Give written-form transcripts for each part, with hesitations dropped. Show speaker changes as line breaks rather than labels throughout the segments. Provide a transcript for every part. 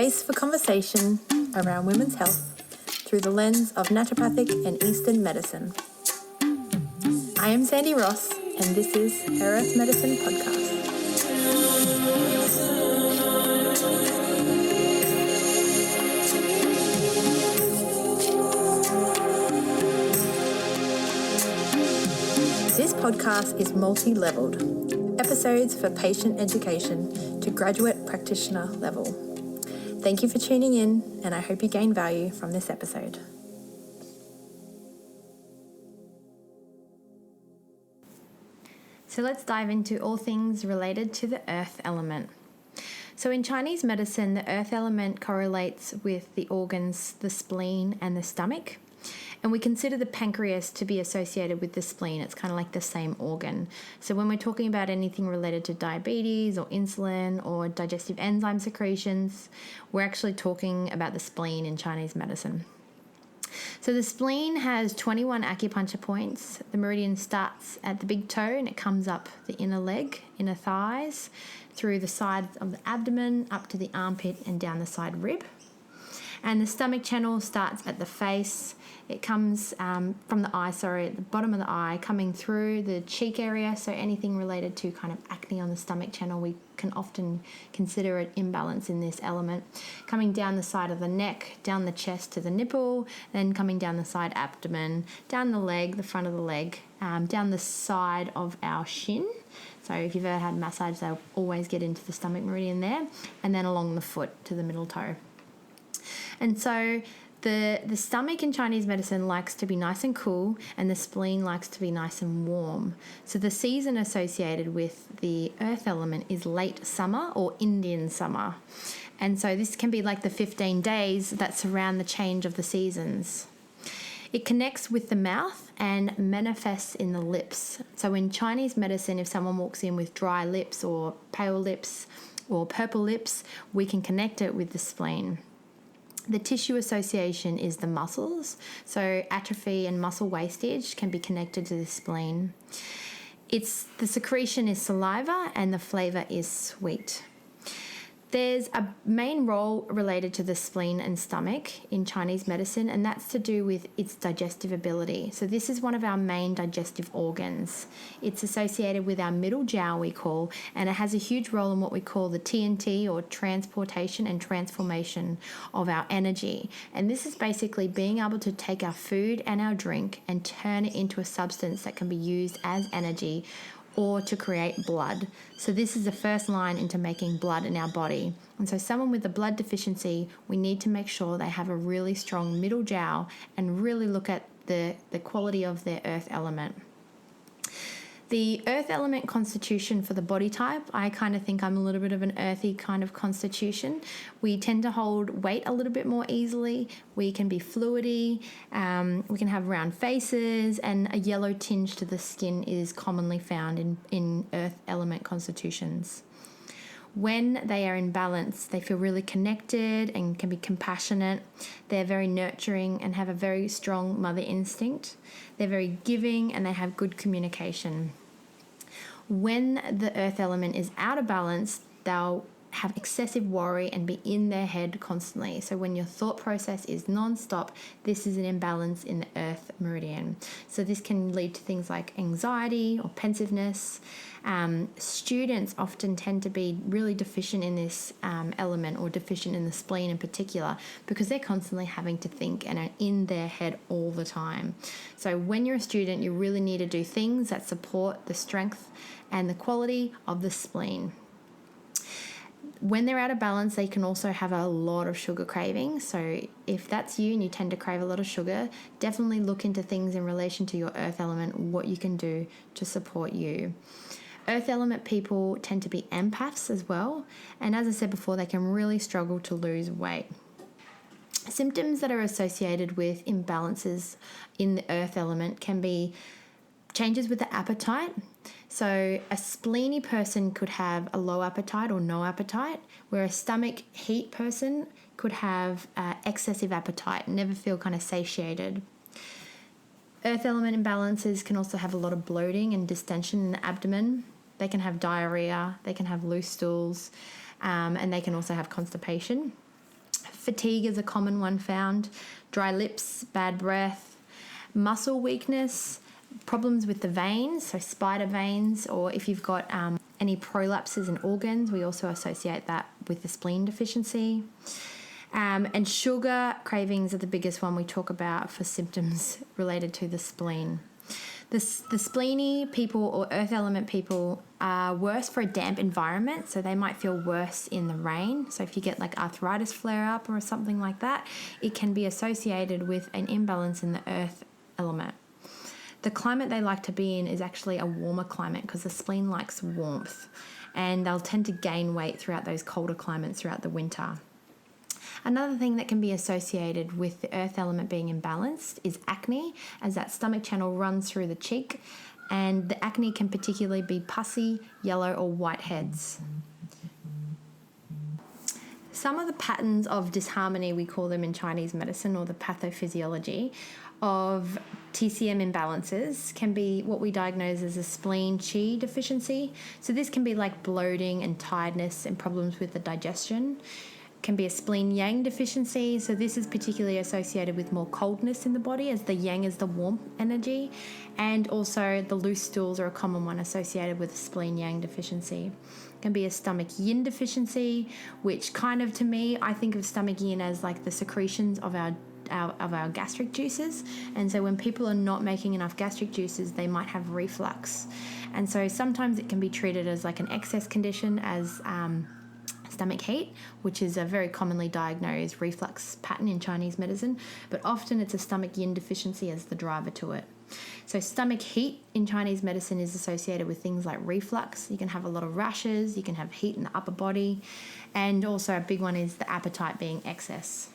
space for conversation around women's health through the lens of naturopathic and Eastern medicine. I am Sandy Ross, and this is Her Earth Medicine Podcast. This podcast is multi-leveled. Episodes for patient education to graduate practitioner level. Thank you for tuning in, and I hope you gain value from this episode. So let's dive into all things related to the earth element. So in Chinese medicine, the earth element correlates with the organs, the spleen and the stomach. And we consider the pancreas to be associated with the spleen. It's kind of like the same organ. So when we're talking about anything related to diabetes or insulin or digestive enzyme secretions, we're actually talking about the spleen in Chinese medicine. So the spleen has 21 acupuncture points. The meridian starts at the big toe and it comes up the inner leg, inner thighs, through the sides of the abdomen, up to the armpit and down the side rib. And the stomach channel starts at the face. It comes from the eye, at the bottom of the eye, coming through the cheek area. So anything related to kind of acne on the stomach channel, we can often consider an imbalance in this element. Coming down the side of the neck, down the chest to the nipple, then coming down the side abdomen, down the leg, the front of the leg, down the side of our shin. So if you've ever had massage, they'll always get into the stomach meridian there, and then along the foot to the middle toe. And so the stomach in Chinese medicine likes to be nice and cool, and the spleen likes to be nice and warm. So the season associated with the earth element is late summer or Indian summer. And so this can be like the 15 days that surround the change of the seasons. It connects with the mouth and manifests in the lips. So in Chinese medicine, if someone walks in with dry lips or pale lips or purple lips, we can connect it with the spleen. The tissue association is the muscles, so atrophy and muscle wastage can be connected to the spleen. The secretion is saliva and the flavour is sweet. There's a main role related to the spleen and stomach in Chinese medicine, and that's to do with its digestive ability. So this is one of our main digestive organs. It's associated with our middle jiao, we call, and it has a huge role in what we call the TNT, or transportation and transformation of our energy. And this is basically being able to take our food and our drink and turn it into a substance that can be used as energy or to create blood. So this is the first line into making blood in our body. And so someone with a blood deficiency, we need to make sure they have a really strong middle jiao and really look at the quality of their earth element. The earth element constitution for the body type, I kind of think I'm a little bit of an earthy kind of constitution. We tend to hold weight a little bit more easily. We can be fluidy. We can have round faces, and a yellow tinge to the skin is commonly found in earth element constitutions. When they are in balance, they feel really connected and can be compassionate. They're very nurturing and have a very strong mother instinct. They're very giving and they have good communication. When the earth element is out of balance, they'll have excessive worry and be in their head constantly. So when your thought process is non-stop, this is an imbalance in the earth meridian. So this can lead to things like anxiety or pensiveness. Students often tend to be really deficient in this element, or deficient in the spleen in particular, because they're constantly having to think and are in their head all the time. So when you're a student, you really need to do things that support the strength and the quality of the spleen. When they're out of balance, they can also have a lot of sugar cravings. So if that's you and you tend to crave a lot of sugar, definitely look into things in relation to your earth element, what you can do to support you. Earth element people tend to be empaths as well. And as I said before, they can really struggle to lose weight. Symptoms that are associated with imbalances in the earth element can be changes with the appetite. So a spleeny person could have a low appetite or no appetite, where a stomach heat person could have excessive appetite, never feel kind of satiated. Earth element imbalances can also have a lot of bloating and distension in the abdomen. They can have diarrhea, they can have loose stools, and they can also have constipation. Fatigue is a common one found. Dry lips, bad breath, muscle weakness, problems with the veins, so spider veins, or if you've got any prolapses in organs, we also associate that with the spleen deficiency. And sugar cravings are the biggest one we talk about for symptoms related to the spleen. The spleeny people or earth element people are worse for a damp environment, so they might feel worse in the rain. So if you get like arthritis flare up or something like that, it can be associated with an imbalance in the earth element. The climate they like to be in is actually a warmer climate because the spleen likes warmth, and they'll tend to gain weight throughout those colder climates throughout the winter. Another thing that can be associated with the earth element being imbalanced is acne, as that stomach channel runs through the cheek, and the acne can particularly be pussy, yellow or white heads. Some of the patterns of disharmony, we call them in Chinese medicine, or the pathophysiology of TCM imbalances, can be what we diagnose as a spleen qi deficiency. So this can be like bloating and tiredness and problems with the digestion. Can be a spleen yang deficiency, so this is particularly associated with more coldness in the body, as the yang is the warm energy, and also the loose stools are a common one associated with a spleen yang deficiency. Can be a stomach yin deficiency, which kind of, to me, I think of stomach yin as like the secretions of our gastric juices, and so when people are not making enough gastric juices, they might have reflux, and so sometimes it can be treated as like an excess condition, as stomach heat, which is a very commonly diagnosed reflux pattern in Chinese medicine, but often it's a stomach yin deficiency as the driver to it. So stomach heat in Chinese medicine is associated with things like reflux. You can have a lot of rashes, you can have heat in the upper body, and also a big one is the appetite being excess.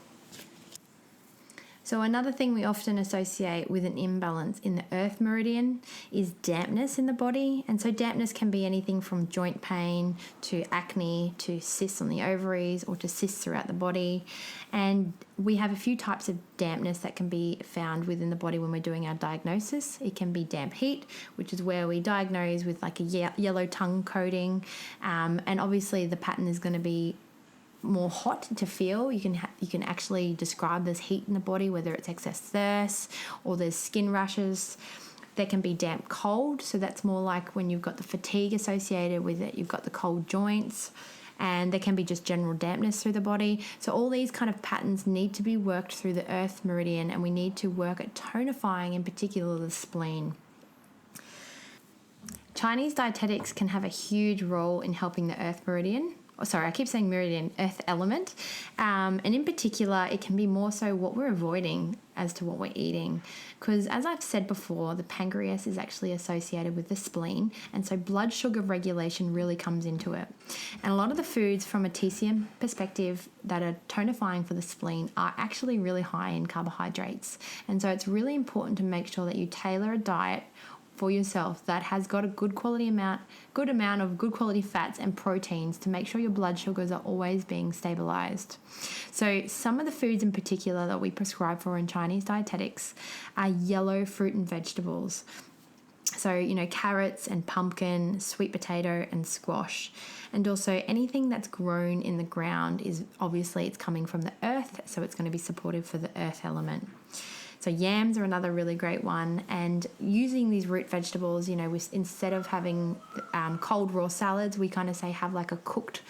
So another thing we often associate with an imbalance in the earth meridian is dampness in the body. And so dampness can be anything from joint pain to acne to cysts on the ovaries or to cysts throughout the body. And we have a few types of dampness that can be found within the body when we're doing our diagnosis. It can be damp heat, which is where we diagnose with like a yellow tongue coating. And obviously the pattern is going to be more hot to feel. You can actually describe there's heat in the body, whether it's excess thirst or there's skin rashes. There can be damp cold, so that's more like when you've got the fatigue associated with it, you've got the cold joints, and there can be just general dampness through the body. So all these kind of patterns need to be worked through the earth meridian, and we need to work at tonifying in particular the spleen. Chinese dietetics can have a huge role in helping the earth meridian. I keep saying meridian, earth element. And in particular, it can be more so what we're avoiding as to what we're eating. Because as I've said before, the pancreas is actually associated with the spleen. And so blood sugar regulation really comes into it. And a lot of the foods from a TCM perspective that are tonifying for the spleen are actually really high in carbohydrates. And so it's really important to make sure that you tailor a diet for yourself that has got a good amount of good quality fats and proteins to make sure your blood sugars are always being stabilized. So some of the foods in particular that we prescribe for in Chinese dietetics are yellow fruit and vegetables. So, carrots and pumpkin, sweet potato and squash. And also anything that's grown in the ground is obviously it's coming from the earth, so it's going to be supportive for the earth element. So yams are another really great one, and using these root vegetables, instead of having cold raw salads, we kind of say have like a cooked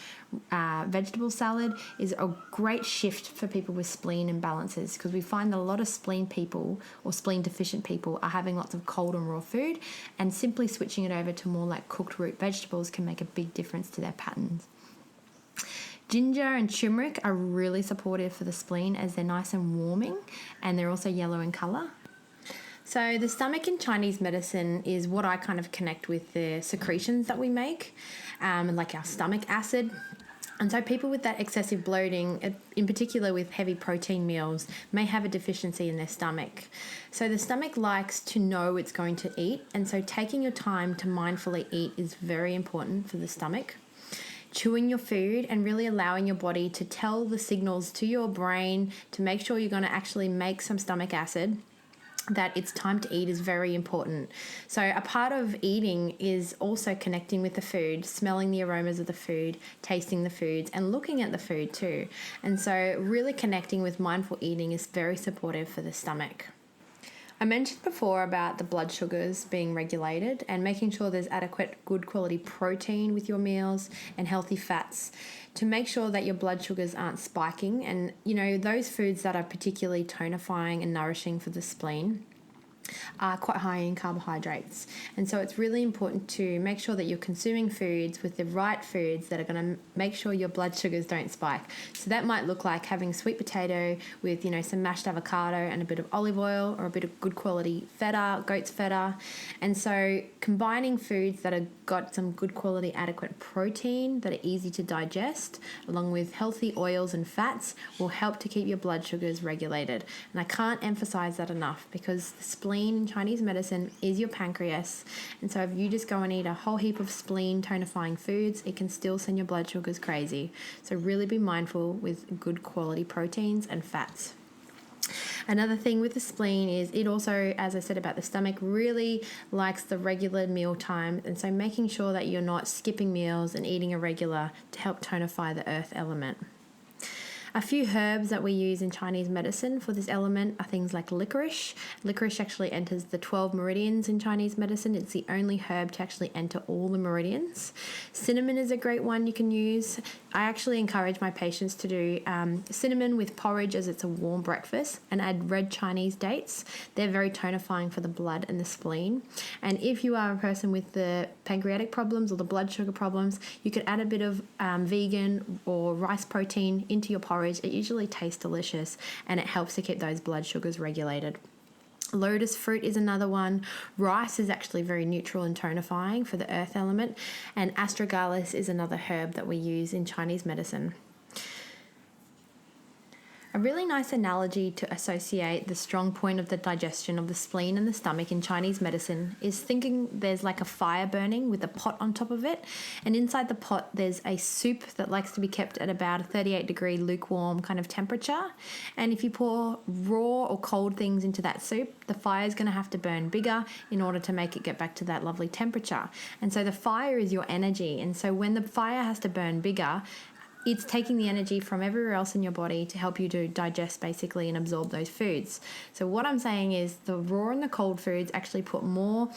vegetable salad is a great shift for people with spleen imbalances, because we find that a lot of spleen people or spleen deficient people are having lots of cold and raw food, and simply switching it over to more like cooked root vegetables can make a big difference to their patterns. Ginger and turmeric are really supportive for the spleen as they're nice and warming, and they're also yellow in colour. So the stomach in Chinese medicine is what I kind of connect with the secretions that we make, like our stomach acid. And so people with that excessive bloating, in particular with heavy protein meals, may have a deficiency in their stomach. So the stomach likes to know it's going to eat, and so taking your time to mindfully eat is very important for the stomach. Chewing your food and really allowing your body to tell the signals to your brain to make sure you're going to actually make some stomach acid that it's time to eat is very important. So a part of eating is also connecting with the food, smelling the aromas of the food, tasting the foods, and looking at the food too. And so really connecting with mindful eating is very supportive for the stomach. I mentioned before about the blood sugars being regulated and making sure there's adequate good quality protein with your meals and healthy fats to make sure that your blood sugars aren't spiking, and those foods that are particularly tonifying and nourishing for the spleen are quite high in carbohydrates. And so it's really important to make sure that you're consuming foods with the right foods that are going to make sure your blood sugars don't spike. So that might look like having sweet potato with some mashed avocado and a bit of olive oil, or a bit of good quality feta, goat's feta. And so combining foods that have got some good quality adequate protein that are easy to digest along with healthy oils and fats will help to keep your blood sugars regulated. And I can't emphasize that enough, because the spleen in Chinese medicine is your pancreas, and so if you just go and eat a whole heap of spleen tonifying foods, it can still send your blood sugars crazy. So really be mindful with good quality proteins and fats. Another thing with the spleen is it also, as I said about the stomach, really likes the regular meal time, and so making sure that you're not skipping meals and eating irregular to help tonify the earth element. A few herbs that we use in Chinese medicine for this element are things like licorice. Licorice actually enters the 12 meridians in Chinese medicine. It's the only herb to actually enter all the meridians. Cinnamon is a great one you can use. I actually encourage my patients to do cinnamon with porridge, as it's a warm breakfast, and add red Chinese dates. They're very tonifying for the blood and the spleen. And if you are a person with the pancreatic problems or the blood sugar problems, you could add a bit of vegan or rice protein into your porridge. It usually tastes delicious, and it helps to keep those blood sugars regulated. Lotus fruit is another one. Rice is actually very neutral and tonifying for the earth element, and astragalus is another herb that we use in Chinese medicine. A really nice analogy to associate the strong point of the digestion of the spleen and the stomach in Chinese medicine is thinking there's like a fire burning with a pot on top of it, and inside the pot there's a soup that likes to be kept at about a 38-degree lukewarm kind of temperature. And if you pour raw or cold things into that soup, the fire is going to have to burn bigger in order to make it get back to that lovely temperature. And so the fire is your energy, and so when the fire has to burn bigger, it's taking the energy from everywhere else in your body to help you to digest basically and absorb those foods. So what I'm saying is the raw and the cold foods actually put more,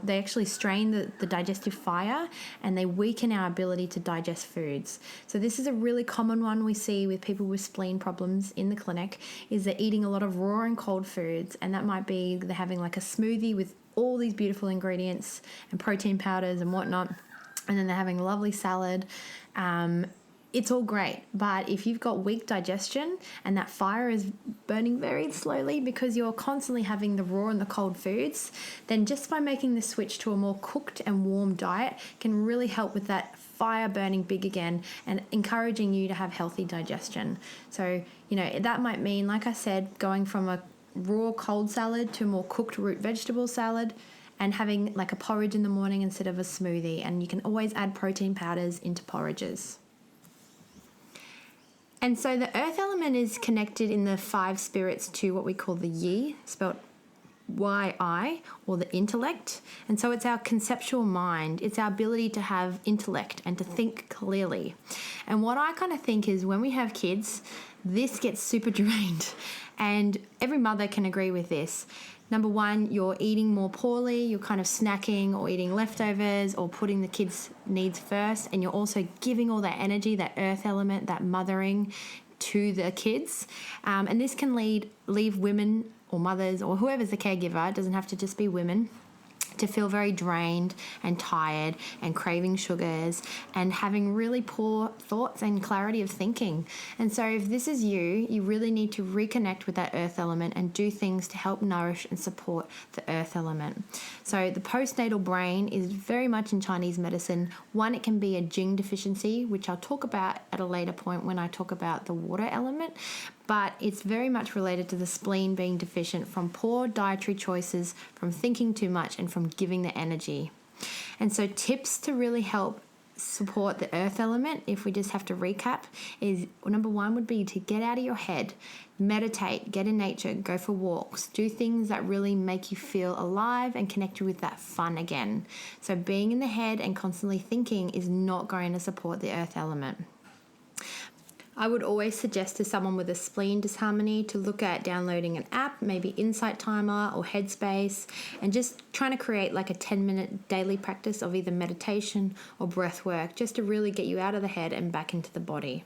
they actually strain the digestive fire, and they weaken our ability to digest foods. So this is a really common one we see with people with spleen problems in the clinic, is they're eating a lot of raw and cold foods, and that might be they're having like a smoothie with all these beautiful ingredients and protein powders and whatnot, and then they're having a lovely salad. It's all great, but if you've got weak digestion and that fire is burning very slowly because you're constantly having the raw and the cold foods, then just by making the switch to a more cooked and warm diet can really help with that fire burning big again and encouraging you to have healthy digestion. So, that might mean, like I said, going from a raw cold salad to a more cooked root vegetable salad, and having like a porridge in the morning instead of a smoothie. And you can always add protein powders into porridges. And so the earth element is connected in the 5 spirits to what we call the yi, spelled Y-I, or the intellect. And so it's our conceptual mind. It's our ability to have intellect and to think clearly. And what I kind of think is when we have kids, this gets super drained. And every mother can agree with this. Number one, you're eating more poorly, you're kind of snacking or eating leftovers or putting the kids' needs first, and you're also giving all that energy, that earth element, that mothering to the kids. And this can leave women or mothers or whoever's the caregiver, it doesn't have to just be women, to feel very drained and tired and craving sugars and having really poor thoughts and clarity of thinking. And so if this is you, you really need to reconnect with that earth element and do things to help nourish and support the earth element. So the postnatal brain is very much in Chinese medicine. One, it can be a Jing deficiency, which I'll talk about at a later point when I talk about the water element. But it's very much related to the spleen being deficient from poor dietary choices, from thinking too much, and from giving the energy. And so tips to really help support the earth element, if we just have to recap, is number one would be to get out of your head, meditate, get in nature, go for walks, do things that really make you feel alive and connect you with that fun again. So being in the head and constantly thinking is not going to support the earth element. I would always suggest to someone with a spleen disharmony to look at downloading an app, maybe Insight Timer or Headspace, and just trying to create like a 10-minute daily practice of either meditation or breath work, just to really get you out of the head and back into the body.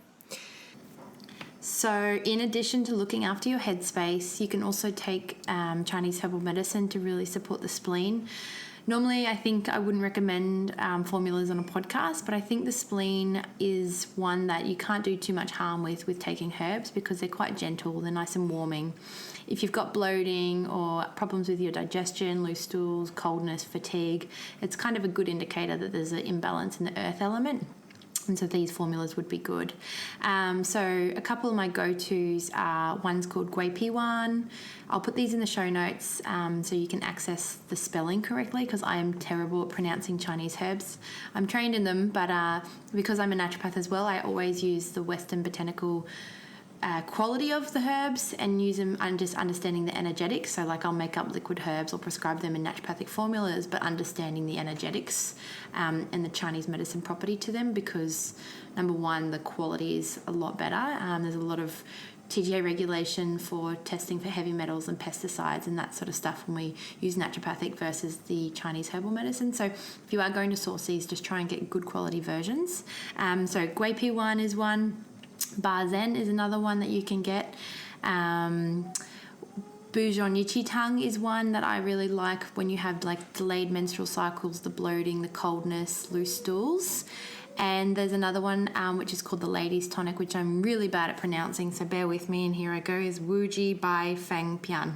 So in addition to looking after your headspace, you can also take Chinese herbal medicine to really support the spleen. Normally, I think I wouldn't recommend formulas on a podcast, but I think the spleen is one that you can't do too much harm with taking herbs, because they're quite gentle, they're nice and warming. If you've got bloating or problems with your digestion, loose stools, coldness, fatigue, it's kind of a good indicator that there's an imbalance in the earth element. And so these formulas would be good. So a couple of my go-tos are, one's called Gui Pi Wan. I'll put these in the show notes so you can access the spelling correctly, because I am terrible at pronouncing Chinese herbs. I'm trained in them, but because I'm a naturopath as well, I always use the Western botanical quality of the herbs and use them and just understanding the energetics. So like I'll make up liquid herbs or prescribe them in naturopathic formulas, but understanding the energetics and the Chinese medicine property to them, because number one, the quality is a lot better. There's a lot of TGA regulation for testing for heavy metals and pesticides and that sort of stuff when we use naturopathic versus the Chinese herbal medicine. So if you are going to source these, just try and get good quality versions. So Gui Pi Wan is one. Ba Zhen is another one that you can get. Buzhong Yiqi Tang is one that I really like when you have like delayed menstrual cycles, the bloating, the coldness, loose stools. And there's another one which is called the Ladies Tonic, which I'm really bad at pronouncing, so bear with me, and here I go, is Wuji Bai Fang Pian.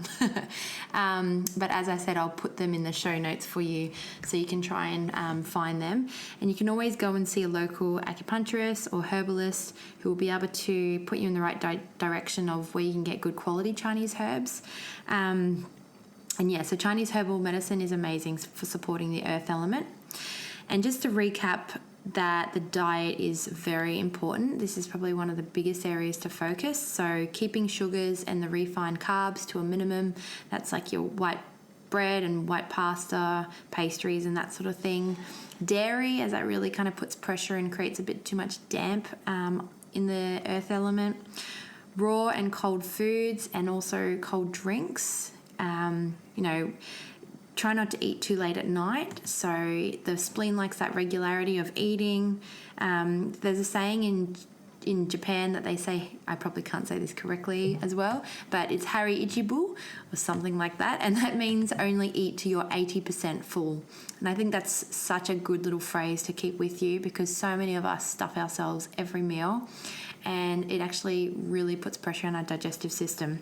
But as I said, I'll put them in the show notes for you so you can try and find them. And you can always go and see a local acupuncturist or herbalist who will be able to put you in the right direction of where you can get good quality Chinese herbs. And yeah, so Chinese herbal medicine is amazing for supporting the earth element. And just to recap, that the diet is very important. This is probably one of the biggest areas to focus. So keeping sugars and the refined carbs to a minimum. That's like your white bread and white pasta, pastries and that sort of thing. Dairy, as that really kind of puts pressure and creates a bit too much damp in the earth element. Raw and cold foods and also cold drinks. Try not to eat too late at night. So the spleen likes that regularity of eating. There's a saying in Japan that they say, I probably can't say this correctly as well, but it's Hari Ichibu or something like that. And that means only eat to your 80% full. And I think that's such a good little phrase to keep with you, because so many of us stuff ourselves every meal, and it actually really puts pressure on our digestive system.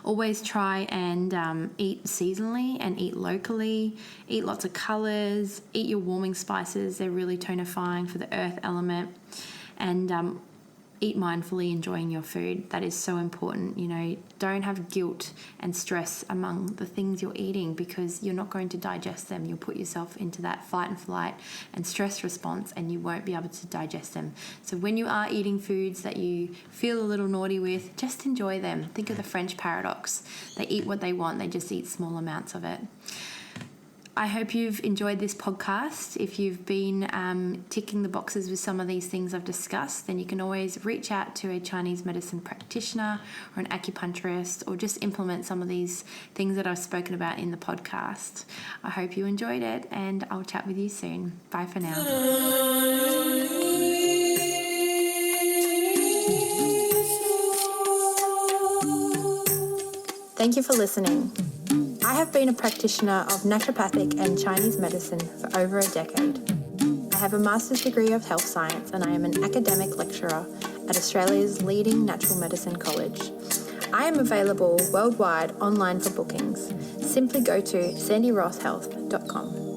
Always try and eat seasonally and eat locally. Eat lots of colours. Eat your warming spices. They're really tonifying for the earth element. And eat mindfully, enjoying your food. That is so important. Don't have guilt and stress among the things you're eating, because you're not going to digest them. You'll put yourself into that fight and flight and stress response, and you won't be able to digest them. So when you are eating foods that you feel a little naughty with, just enjoy them. Think of the French paradox. They eat what they want. They just eat small amounts of it. I hope you've enjoyed this podcast. If you've been ticking the boxes with some of these things I've discussed, then you can always reach out to a Chinese medicine practitioner or an acupuncturist, or just implement some of these things that I've spoken about in the podcast. I hope you enjoyed it, and I'll chat with you soon. Bye for now. Thank you for listening. I have been a practitioner of naturopathic and Chinese medicine for over a decade. I have a master's degree of health science, and I am an academic lecturer at Australia's leading natural medicine college. I am available worldwide online for bookings. Simply go to sandyrosshealth.com.